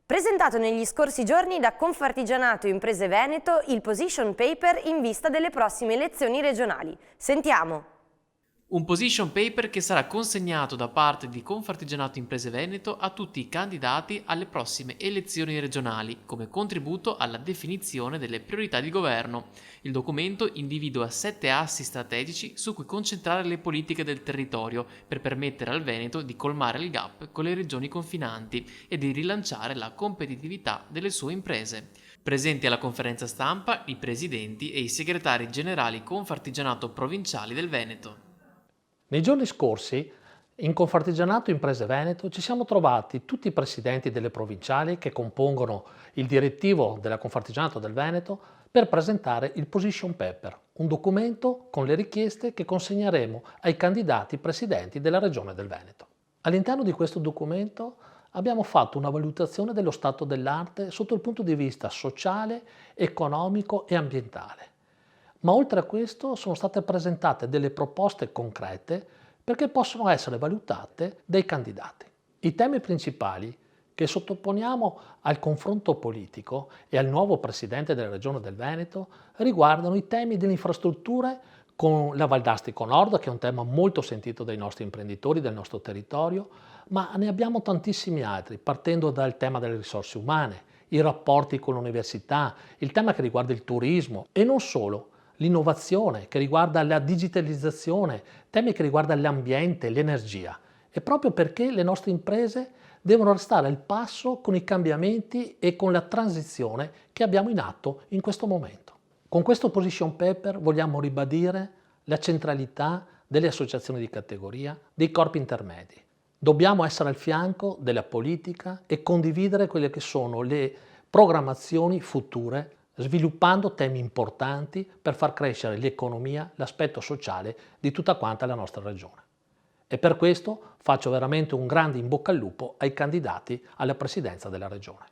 Presentato negli scorsi giorni da Confartigianato Imprese Veneto il position paper in vista delle prossime elezioni regionali. Sentiamo! Un position paper che sarà consegnato da parte di Confartigianato Imprese Veneto a tutti i candidati alle prossime elezioni regionali come contributo alla definizione delle priorità di governo. Il documento individua 7 assi strategici su cui concentrare le politiche del territorio per permettere al Veneto di colmare il gap con le regioni confinanti e di rilanciare la competitività delle sue imprese. Presenti alla conferenza stampa i presidenti e i segretari generali Confartigianato provinciali del Veneto. Nei giorni scorsi, in Confartigianato Imprese Veneto, ci siamo trovati tutti i presidenti delle provinciali che compongono il direttivo della Confartigianato del Veneto per presentare il position paper, un documento con le richieste che consegneremo ai candidati presidenti della Regione del Veneto. All'interno di questo documento abbiamo fatto una valutazione dello stato dell'arte sotto il punto di vista sociale, economico e ambientale. Ma oltre a questo sono state presentate delle proposte concrete perché possono essere valutate dai candidati. I temi principali che sottoponiamo al confronto politico e al nuovo Presidente della Regione del Veneto riguardano i temi delle infrastrutture con la Valdastico Nord, che è un tema molto sentito dai nostri imprenditori del nostro territorio, ma ne abbiamo tantissimi altri, partendo dal tema delle risorse umane, i rapporti con l'università, il tema che riguarda il turismo e non solo, l'innovazione che riguarda la digitalizzazione, temi che riguardano l'ambiente, l'energia. E proprio perché le nostre imprese devono restare al passo con i cambiamenti e con la transizione che abbiamo in atto in questo momento. Con questo position paper vogliamo ribadire la centralità delle associazioni di categoria, dei corpi intermedi. Dobbiamo essere al fianco della politica e condividere quelle che sono le programmazioni future, sviluppando temi importanti per far crescere l'economia, l'aspetto sociale di tutta quanta la nostra regione. E per questo faccio veramente un grande in bocca al lupo ai candidati alla presidenza della regione.